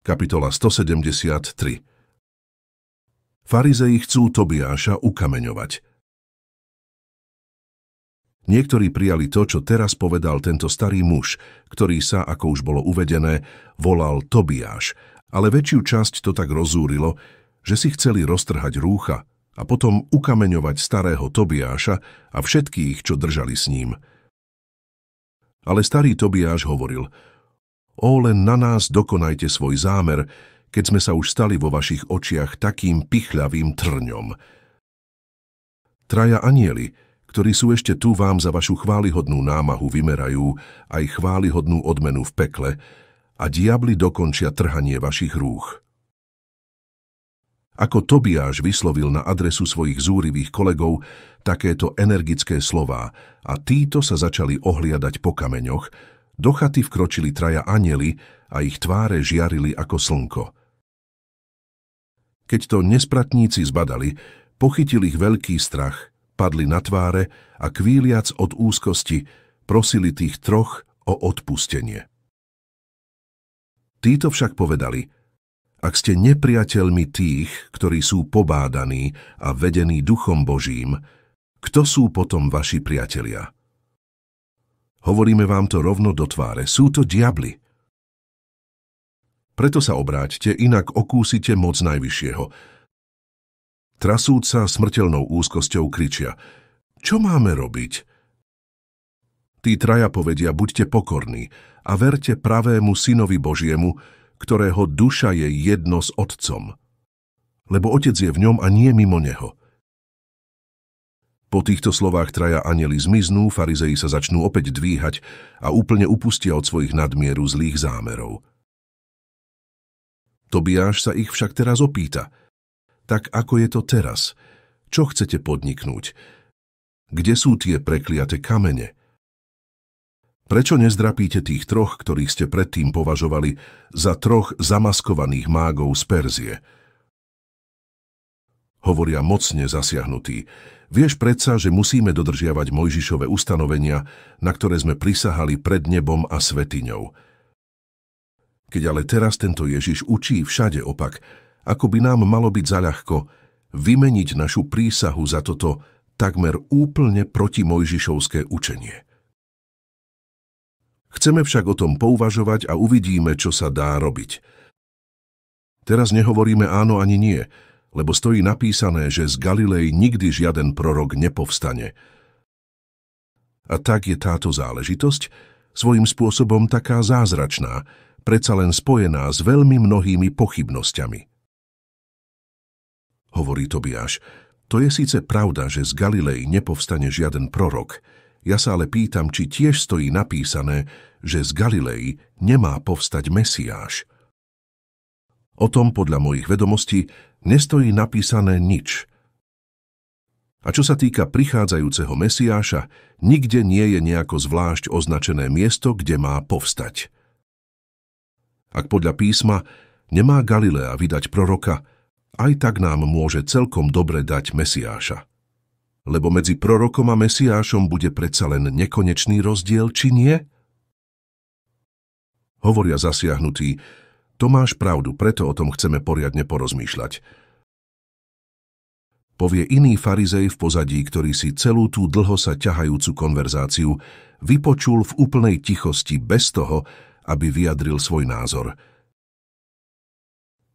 Kapitola 173. Farizei chcú Tobiáša ukameňovať. Niektorí prijali to, čo teraz povedal tento starý muž, ktorý sa, ako už bolo uvedené, volal Tobiáš, ale väčšiu časť to tak rozúrilo, že si chceli roztrhať rúcha a potom ukameňovať starého Tobiáša a všetkých, čo držali s ním. Ale starý Tobiáš hovoril: O, len na nás dokonajte svoj zámer, keď sme sa už stali vo vašich očiach takým pichľavým trňom. Traja anjeli, ktorí sú ešte tu, vám za vašu chválihodnú námahu vymerajú aj chválihodnú odmenu v pekle a diabli dokončia trhanie vašich rúch. Ako Tobiáš vyslovil na adresu svojich zúrivých kolegov takéto energické slová a títo sa začali ohliadať po kameňoch, do chaty vkročili traja anjeli a ich tváre žiarili ako slnko. Keď to nespratníci zbadali, pochytil ich veľký strach, padli na tváre a kvíliac od úzkosti prosili tých troch o odpustenie. Títo však povedali: Ak ste nepriateľmi tých, ktorí sú pobádaní a vedení Duchom Božím, kto sú potom vaši priatelia? Hovoríme vám to rovno do tváre, sú to diabli. Preto sa obráťte, inak okúsite moc Najvyššieho. Trasúc sa smrteľnou úzkosťou kričia: Čo máme robiť? Tí traja povedia: Buďte pokorní a verte pravému Synovi Božiemu, ktorého duša je jedno s Otcom. Lebo Otec je v ňom a nie mimo neho. Po týchto slovách traja anjeli zmiznú, farizei sa začnú opäť dvíhať a úplne upustia od svojich nadmieru zlých zámerov. Tobiáš sa ich však teraz opýta: Tak ako je to teraz? Čo chcete podniknúť? Kde sú tie prekliaté kamene? Prečo nezdrapíte tých troch, ktorých ste predtým považovali za troch zamaskovaných mágov z Perzie? Hovoria mocne zasiahnutí: Vieš predsa, že musíme dodržiavať Mojžišove ustanovenia, na ktoré sme prisahali pred nebom a svätyňou. Keď ale teraz tento Ježiš učí všade opak, ako by nám malo byť zaľahko vymeniť našu prísahu za toto takmer úplne proti Mojžišovské učenie. Chceme však o tom pouvažovať a uvidíme, čo sa dá robiť. Teraz nehovoríme áno ani nie, lebo stojí napísané, že z Galilei nikdy žiaden prorok nepovstane. A tak je táto záležitosť svojím spôsobom taká zázračná, predsa len spojená s veľmi mnohými pochybnosťami. Hovorí Tobiáš: To je síce pravda, že z Galilei nepovstane žiaden prorok, ja sa ale pýtam, či tiež stojí napísané, že z Galilei nemá povstať Mesiáš. O tom podľa mojich vedomostí nestojí napísané nič. A čo sa týka prichádzajúceho Mesiáša, nikde nie je nejako zvlášť označené miesto, kde má povstať. Ak podľa písma nemá Galilea vydať proroka, aj tak nám môže celkom dobre dať Mesiáša. Lebo medzi prorokom a Mesiášom bude predsa len nekonečný rozdiel, či nie? Hovoria zasiahnutí: To máš pravdu, preto o tom chceme poriadne porozmýšľať. Povie iný farizej v pozadí, ktorý si celú tú dlho sa ťahajúcu konverzáciu vypočul v úplnej tichosti bez toho, aby vyjadril svoj názor.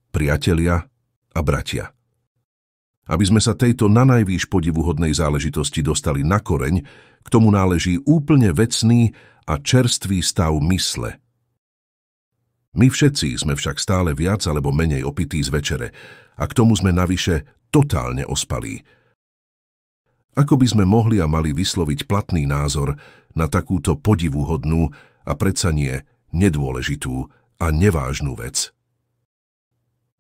Priatelia a bratia, aby sme sa tejto nanajvýš podivuhodnej záležitosti dostali na koreň, k tomu náleží úplne vecný a čerstvý stav mysle. My všetci sme však stále viac alebo menej opití z večere a k tomu sme navyše totálne ospalí. Ako by sme mohli a mali vysloviť platný názor na takúto podivuhodnú a predsa nie nedôležitú a nevážnu vec?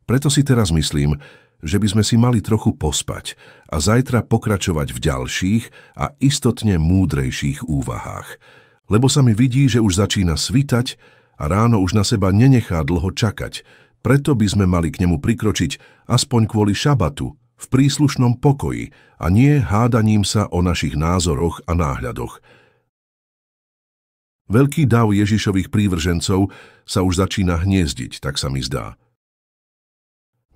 Preto si teraz myslím, že by sme si mali trochu pospať a zajtra pokračovať v ďalších a istotne múdrejších úvahách, lebo sa mi vidí, že už začína svitať a ráno už na seba nenechá dlho čakať, preto by sme mali k nemu prikročiť aspoň kvôli šabatu v príslušnom pokoji a nie hádaním sa o našich názoroch a náhľadoch. Veľký dav Ježišových prívržencov sa už začína hniezdiť, tak sa mi zdá.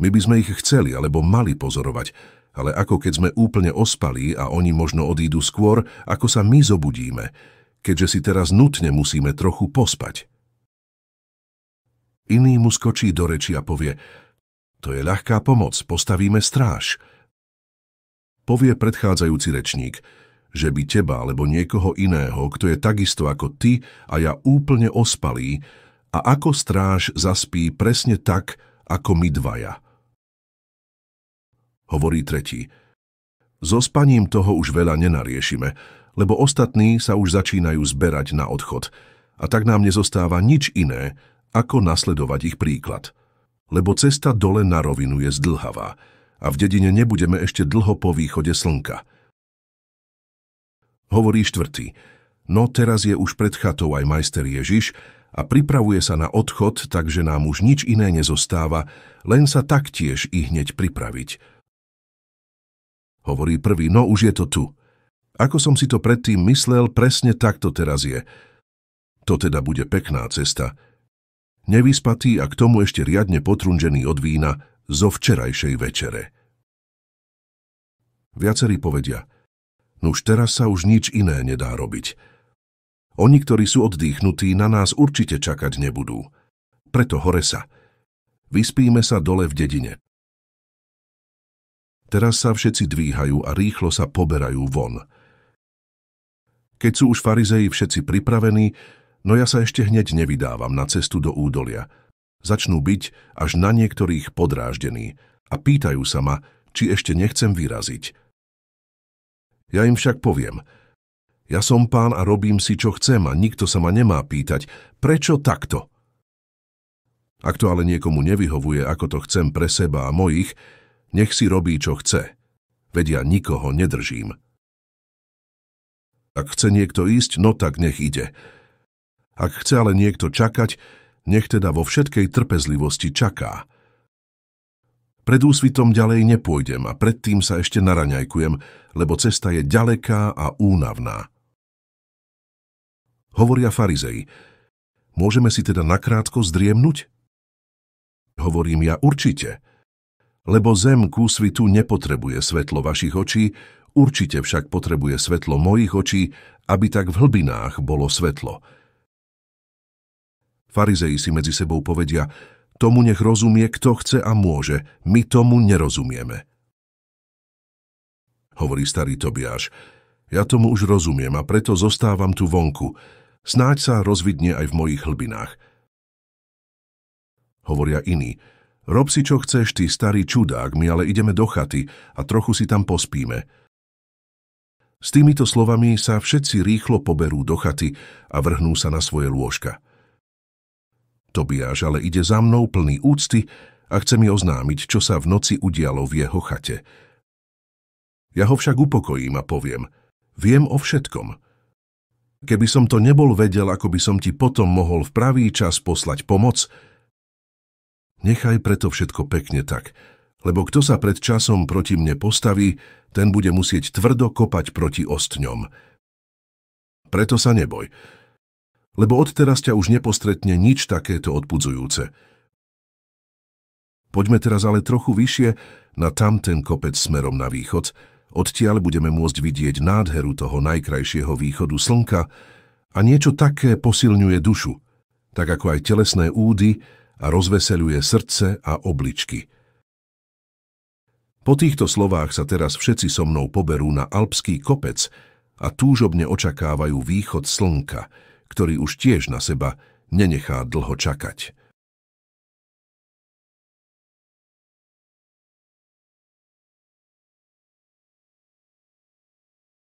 My by sme ich chceli alebo mali pozorovať, ale ako keď sme úplne ospalí a oni možno odídu skôr, ako sa my zobudíme, keďže si teraz nutne musíme trochu pospať. Iný mu skočí do reči a povie: to je ľahká pomoc, postavíme stráž. Povie predchádzajúci rečník, že by teba alebo niekoho iného, kto je takisto ako ty a ja úplne ospalý, a ako stráž zaspí presne tak, ako my dvaja. Hovorí tretí: so spaním toho už veľa nenariešime, lebo ostatní sa už začínajú zberať na odchod, a tak nám nezostáva nič iné, ako nasledovať ich príklad. Lebo cesta dole na rovinu je zdĺhavá a v dedine nebudeme ešte dlho po východe slnka. Hovorí štvrtý: no teraz je už pred chatou aj majster Ježiš a pripravuje sa na odchod, takže nám už nič iné nezostáva, len sa taktiež i hneď pripraviť. Hovorí prvý: no už je to tu. Ako som si to predtým myslel, presne tak to teraz je. To teda bude pekná cesta. Nevyspatý a k tomu ešte riadne potrunžený od vína zo včerajšej večere. Viacerí povedia: nuž teraz sa už nič iné nedá robiť. Oni, ktorí sú oddychnutí, na nás určite čakať nebudú. Preto hore sa. Vyspíme sa dole v dedine. Teraz sa všetci dvíhajú a rýchlo sa poberajú von. Keď sú už farizei všetci pripravení, no ja sa ešte hneď nevydávam na cestu do údolia. Začnú byť až na niektorých podráždení a pýtajú sa ma, či ešte nechcem vyraziť. Ja im však poviem: ja som pán a robím si, čo chcem, a nikto sa ma nemá pýtať, prečo takto. Ak to ale niekomu nevyhovuje, ako to chcem pre seba a mojich, nech si robí, čo chce. Veď ja nikoho nedržím. Ak chce niekto ísť, no tak nech ide. Ak chce ale niekto čakať, nech teda vo všetkej trpezlivosti čaká. Pred úsvitom ďalej nepôjdem a predtým sa ešte naraňajkujem, lebo cesta je ďaleká a únavná. Hovoria farizei: môžeme si teda nakrátko zdriemnuť? Hovorím ja: určite. Lebo zem k úsvitu nepotrebuje svetlo vašich očí, určite však potrebuje svetlo mojich očí, aby tak v hlbinách bolo svetlo. Farizei si medzi sebou povedia: tomu nech rozumie, kto chce a môže, my tomu nerozumieme. Hovorí starý Tobiáš: ja tomu už rozumiem a preto zostávam tu vonku, snáď sa rozvidne aj v mojich hlbinách. Hovoria iní: rob si, čo chceš, ty starý čudák, my ale ideme do chaty a trochu si tam pospíme. S týmito slovami sa všetci rýchlo poberú do chaty a vrhnú sa na svoje lôžka. Tobiáš ale ide za mnou plný úcty a chce mi oznámiť, čo sa v noci udialo v jeho chate. Ja ho však upokojím a poviem: viem o všetkom. Keby som to nebol vedel, ako by som ti potom mohol v pravý čas poslať pomoc, nechaj preto všetko pekne tak, lebo kto sa pred časom proti mne postaví, ten bude musieť tvrdo kopať proti ostňom. Preto sa neboj, lebo odteraz ťa už nepostretne nič takéto odpudzujúce. Poďme teraz ale trochu vyššie na tamten kopec smerom na východ, odtiaľ budeme môcť vidieť nádheru toho najkrajšieho východu slnka a niečo také posilňuje dušu, tak ako aj telesné údy a rozveseľuje srdce a obličky. Po týchto slovách sa teraz všetci so mnou poberú na alpský kopec a túžobne očakávajú východ slnka, ktorý už tiež na seba nenechá dlho čakať.